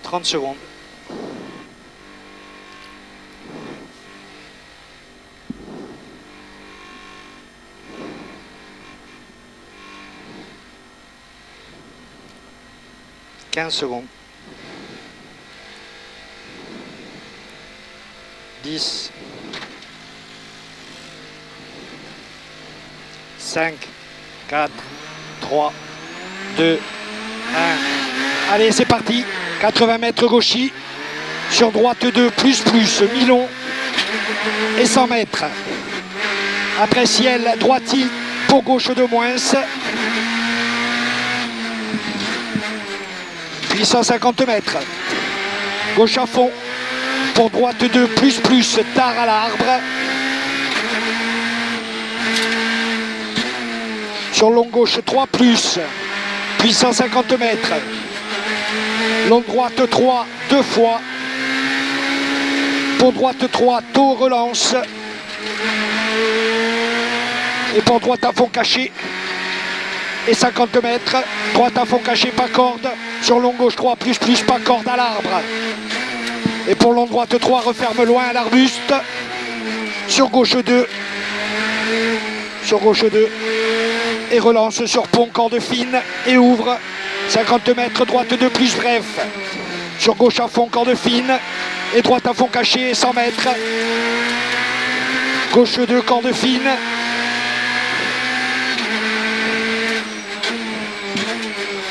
30 secondes. « 15 secondes. 10. 5, 4, 3, 2, 1. Allez, c'est parti. 80 mètres gauchis. Sur droite 2, plus, Milon. Et 100 mètres. Après ciel, droiti pour gauche de moins. Puis 150 mètres. Gauche à fond. Pour droite 2, plus, tard à l'arbre. Sur longue gauche 3, puis 150 mètres. Longue droite 3, 2 fois. Pour droite 3, taux relance. Et pour droite à fond caché. Et 50 mètres. Droite à fond caché, pas corde. Sur longue gauche 3, plus, pas corde à l'arbre. Et pour longue droite 3, referme loin à l'arbuste. Sur gauche 2. Sur gauche 2. Et relance sur pont, corde fine. Et ouvre. 50 mètres, droite 2, plus bref. Sur gauche à fond, corde fine. Et droite à fond caché, 100 mètres. Gauche 2, corde fine.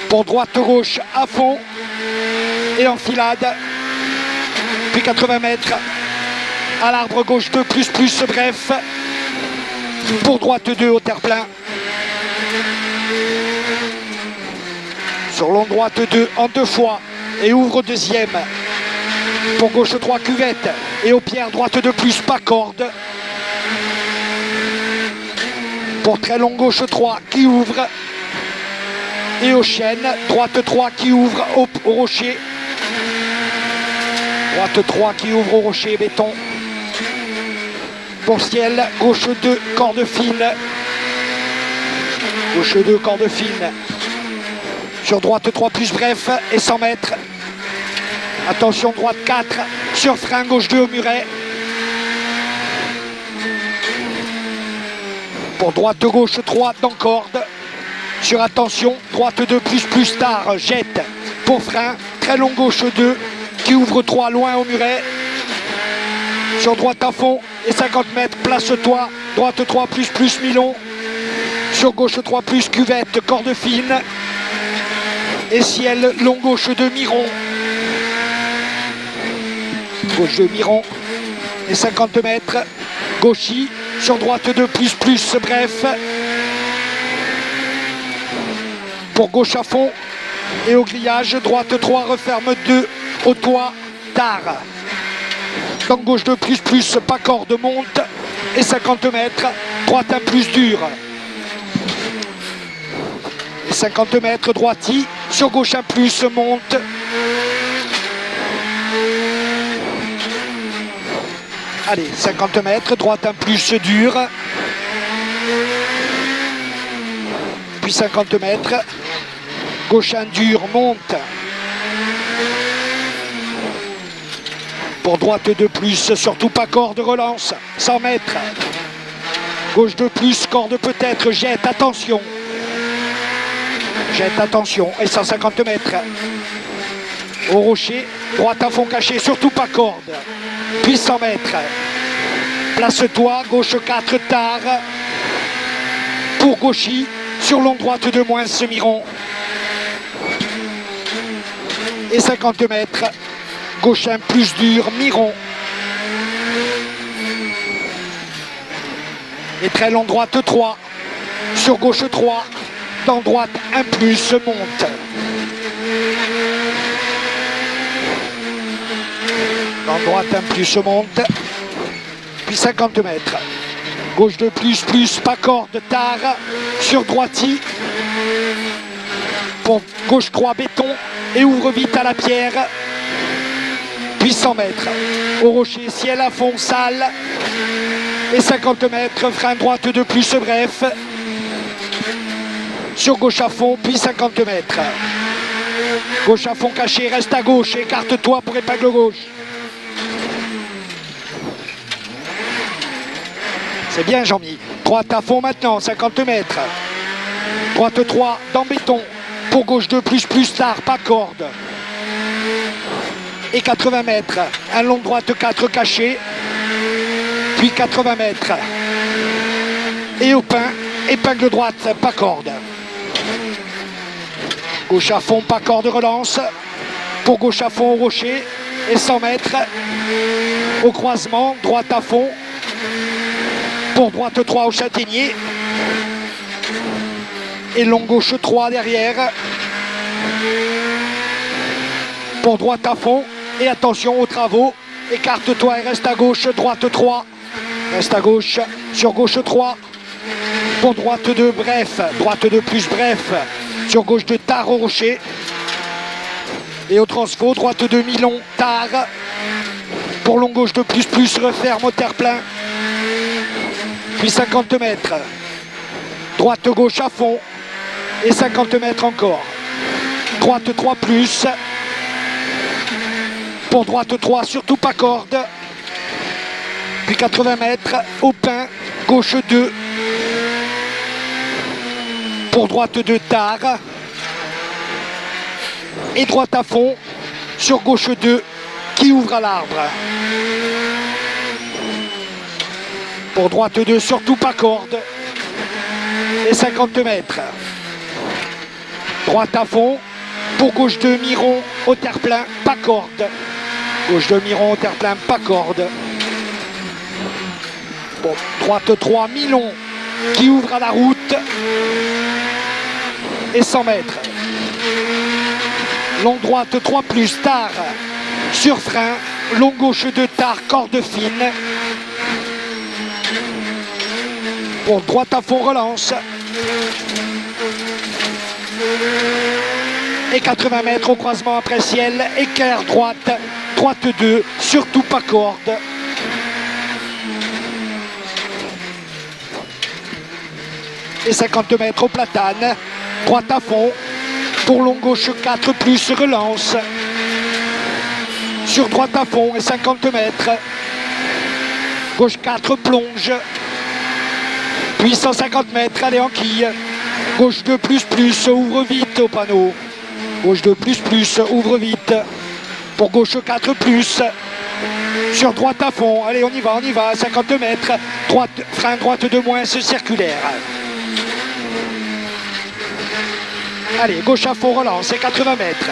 Pour droite gauche à fond. Et enfilade. Puis 80 mètres. À l'arbre gauche 2, plus, bref. Pour droite 2 au terre-plein. Sur long droite 2 en 2 fois. Et ouvre deuxième. Pour gauche 3, cuvette. Et au pierre, droite 2, pas corde. Pour très long gauche 3 qui ouvre. Et au chêne, droite 3 qui ouvre au rocher. Droite 3 qui ouvre au rocher, béton. Pour ciel, gauche 2, corde fine. Gauche 2, corde fine. Sur droite 3, plus bref, et 100 mètres. Attention, droite 4, sur frein, gauche 2 au muret. Pour droite gauche 3, dans corde. Sur attention, droite 2, plus tard, jette. Pour frein, très long gauche 2, qui ouvre 3, loin au muret. Sur droite à fond, et 50 mètres, place-toi. Droite 3, plus Milon. Sur gauche 3, cuvette, corde fine. Et ciel, long gauche 2, Miron. Gauche 2, Miron. Et 50 mètres, gauchy. Sur droite 2, plus, bref. Pour gauche à fond. Et au grillage, droite 3, referme 2, au toit, tard. Dans gauche 2, plus, pas corde, monte. Et 50 mètres, droite 1, plus dur. Et 50 mètres, droiti. Sur gauche 1, plus, monte. Allez, 50 mètres, droite 1, plus, dur. Puis 50 mètres. Gauche 1, dur, monte. Pour droite 2, plus, surtout pas corde, relance. 100 mètres. Gauche 2, plus, corde peut-être, jette, attention. Jette, attention. Et 150 mètres. Au rocher, droite à fond caché, surtout pas corde. Puis 100 mètres. Place-toi, gauche 4, tard. Pour gauchy, sur long droite 2, moins, Miron. Et 50 mètres. Gauche 1, plus dur, Miron. Et très long droite 3. Sur gauche 3. Dans droite 1, plus, monte. Dans droite 1, plus, monte. Puis 50 mètres. Gauche 2, plus, pas corde, tard. Sur droiti. Pour gauche 3, béton. Et ouvre vite à la pierre. Puis 100 mètres. Au rocher, ciel à fond, salle. Et 50 mètres, frein droite 2, plus, bref. Sur gauche à fond, puis 50 mètres. Gauche à fond caché, reste à gauche, écarte-toi pour épingle gauche. C'est bien Jean-Mi. Droite à fond maintenant, 50 mètres. Droite 3 dans béton. Pour gauche 2 plus tard, pas corde. Et 80 mètres. Un long droite 4 caché. Puis 80 mètres. Et au pain, épingle droite, pas corde. Gauche à fond, pas corde, relance. Pour gauche à fond au rocher. Et 100 mètres. Au croisement, droite à fond. Pour droite 3 au châtaignier. Et long gauche 3 derrière. Pour droite à fond. Et attention aux travaux. Écarte-toi et reste à gauche. Droite 3. Reste à gauche. Sur gauche 3. Pour droite 2, bref. Droite 2 plus bref. Sur gauche 2, tard au rocher. Et au transfo, droite 2, mi-long, tard. Pour long gauche 2 plus, referme au terre-plein. Puis 50 mètres. Droite gauche à fond. Et 50 mètres encore. Droite 3 plus. Pour droite 3, surtout pas corde. Puis 80 mètres. Au pain. Gauche 2. Pour droite 2, tard. Et droite à fond. Sur gauche 2. Qui ouvre à l'arbre. Pour droite 2, surtout pas corde. Et 50 mètres. Droite à fond. Pour gauche 2, mi-rond au terre-plein, pas corde. Gauche 2, mi-rond au terre-plein, pas corde. Bon, droite 3, mi-long qui ouvre à la route. Et 100 mètres. Long droite 3 plus, tard. Sur frein. Long gauche 2, tard, corde fine. Pour droite à fond, relance. Et 80 mètres au croisement après ciel. Équerre droite. Droite 2. Surtout pas corde. Et 50 mètres au platane. Droite à fond. Pour long gauche 4 plus, relance. Sur droite à fond et 50 mètres. Gauche 4, plonge. Puis 150 mètres, allez en quille. Gauche 2 plus, ouvre vite au panneau. Gauche 2 plus, ouvre vite. Pour gauche 4 plus. Sur droite à fond, allez on y va, 50 mètres. Droite, frein droite de moins, circulaire. Allez, gauche à fond, relance, et 80 mètres.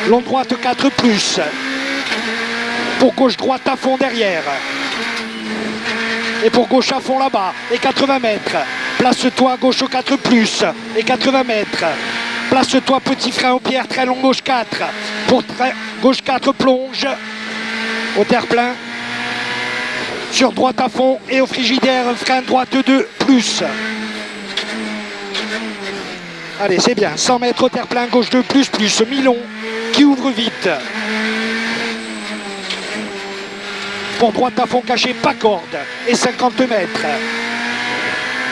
Long droite 4 plus. Pour gauche droite à fond derrière. Et pour gauche à fond là-bas, et 80 mètres. Place-toi gauche au 4 plus, et 80 mètres. Place-toi petit frein aux pierres, très long gauche 4. Pour gauche 4, plonge. Au terre-plein. Sur droite à fond, et au frigidaire, frein droite 2 plus. Allez, c'est bien. 100 mètres au terre-plein, gauche 2 plus, mi-long, qui ouvre vite. Pour droite à fond caché, pas corde. Et 50 mètres.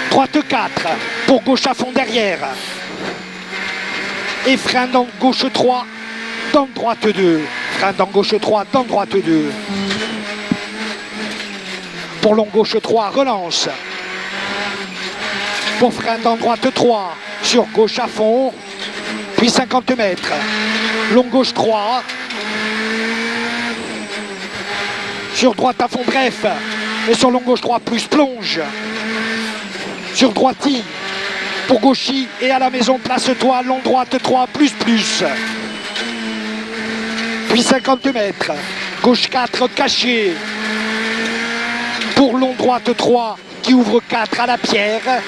Droite 4. Pour gauche à fond derrière. Et frein dans gauche 3. Dans droite 2. Frein dans gauche 3. Dans droite 2. Pour long gauche 3. Relance. Pour frein dans droite 3. Sur gauche à fond. Puis 50 mètres. Long gauche 3. Sur droite à fond, bref. Et sur long gauche 3 plus, plonge. Sur droiti. Pour gauchi. Et à la maison, place-toi. Long droite 3 plus. Puis 50 mètres. Gauche 4 caché. Pour long droite 3 qui ouvre 4 à la pierre.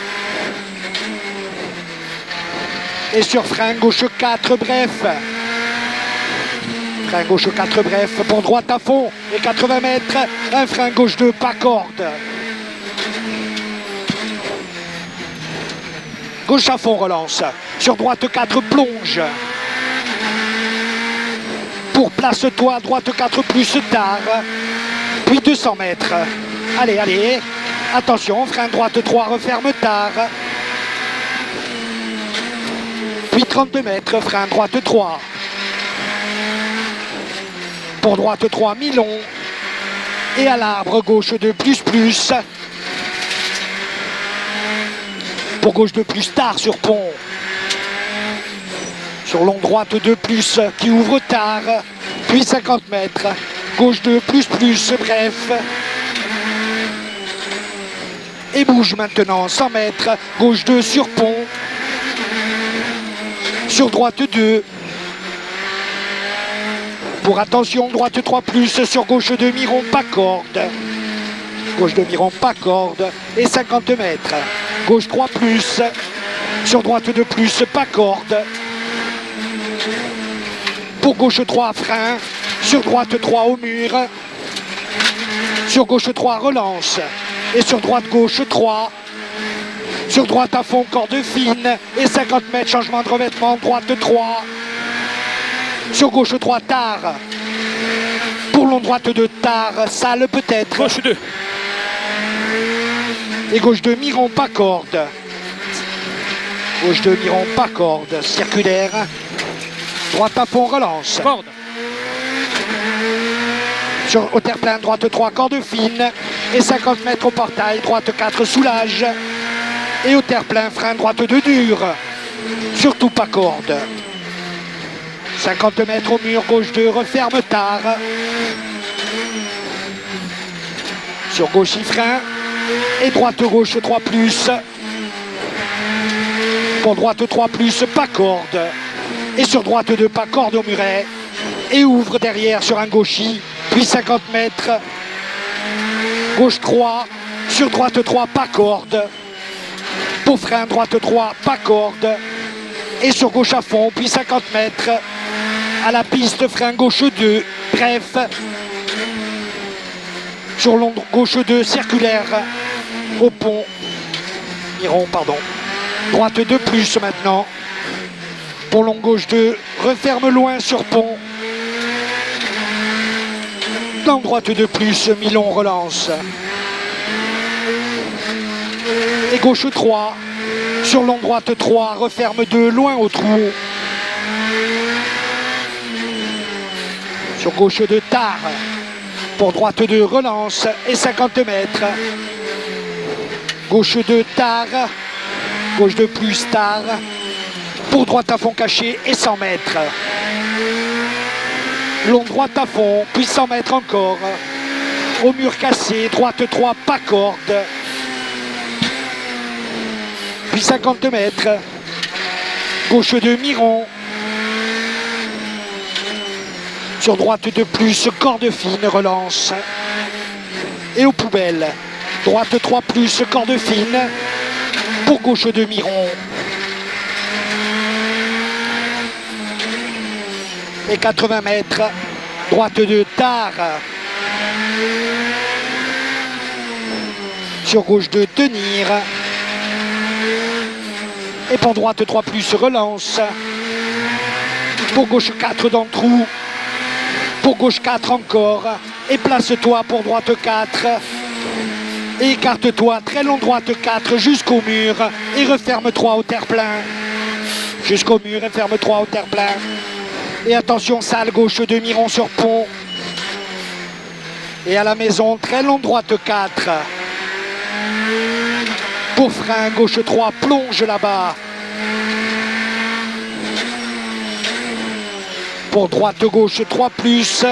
Et sur frein gauche 4, bref. Frein gauche 4, bref, pour droite à fond, et 80 mètres, un frein gauche 2, pas corde. Gauche à fond, relance. Sur droite 4, plonge. Pour place-toi, droite 4 plus, tard. Puis 200 mètres. Allez. Attention, frein droite 3, referme tard. Puis 32 mètres, frein droite 3. Pour droite 3, Milon. Et à l'arbre, gauche 2, plus. Pour gauche 2, plus, tard sur pont. Sur long droite 2, plus, qui ouvre tard. Puis 50 mètres. Gauche 2, plus, bref. Et bouge maintenant, 100 mètres. Gauche 2 sur pont. Sur droite 2. Pour attention, droite 3 plus, sur gauche 2, Miron, pas corde. Gauche 2, Miron, pas corde. Et 50 mètres. Gauche 3 plus. Sur droite 2 plus, pas corde. Pour gauche 3, frein. Sur droite 3 au mur. Sur gauche 3, relance. Et sur droite gauche 3. Sur droite à fond, corde fine. Et 50 mètres, changement de revêtement, droite 3. Sur gauche 3, tard. Pour long droite 2, tard. Sale peut-être. Gauche 2. Et gauche 2, Miron, pas corde. Gauche 2, Miron, pas corde. Circulaire. Droite à fond, relance. Corde. Au terre-plein, droite 3, corde fine. Et 50 mètres au portail, droite 4, soulage. Et au terre-plein, frein, droite 2, dur. Surtout pas corde. 50 mètres au mur, gauche 2, referme tard. Sur gauche, il frein. Et droite gauche 3 plus. Pour droite 3 plus, pas corde. Et sur droite 2, pas corde au muret. Et ouvre derrière sur un gauchis. Puis 50 mètres. Gauche 3. Sur droite 3, pas corde. Pour frein, droite 3, pas corde. Et sur gauche à fond, puis 50 mètres. À la piste, frein gauche 2. Bref. Sur long gauche 2, circulaire. Au pont. Miron, pardon. Droite 2 plus maintenant. Pour long gauche 2, referme loin sur pont. Long droite 2 plus, Milon relance. Et gauche 3. Sur long droite 3, referme 2, loin au trou. Sur gauche 2, tard. Pour droite 2, relance. Et 50 mètres. Gauche 2, tard. Gauche 2 plus, tard. Pour droite à fond caché et 100 mètres. Long droite à fond, puis 100 mètres encore. Au mur cassé, droite 3, pas corde. Puis 50 mètres. Gauche 2, Miron. Sur droite 2 plus, corde fine, relance. Et aux poubelles. Droite 3 plus, corde fine. Pour gauche 2, Miron. Et 80 mètres. Droite 2, tard. Sur gauche 2, tenir. Et pour droite 3 plus, relance. Pour gauche 4 dans le trou. Pour gauche 4 encore. Et place-toi pour droite 4. Et écarte-toi, très long droite 4 jusqu'au mur. Et referme 3 au terre-plein. Jusqu'au mur et ferme 3 au terre-plein. Et attention, salle gauche de Miron sur pont. Et à la maison, très long droite 4. Pour frein, gauche 3, plonge là-bas. Pour droite gauche 3 plus.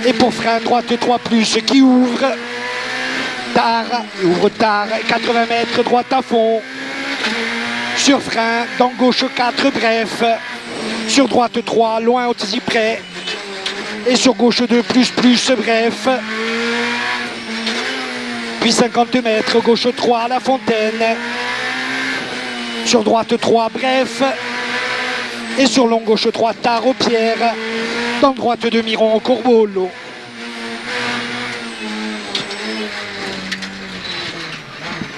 Et pour frein, droite 3 plus qui ouvre. Tard, il ouvre tard, 80 mètres, droite à fond. Sur frein, dans gauche 4, bref. Sur droite 3, loin au Cyprès. Et sur gauche 2, plus, bref. Puis 50 mètres, gauche 3, la Fontaine. Sur droite 3, bref. Et sur long gauche 3, tard aux pierres. Dans droite de Miron au Courbolo.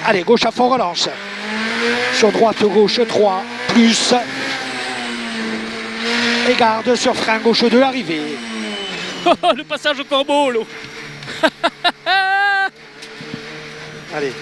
Allez, gauche à fond, relance. Sur droite gauche 3, plus. Et garde sur frein gauche 2, arrivé. Le passage au Corbeau, Allez.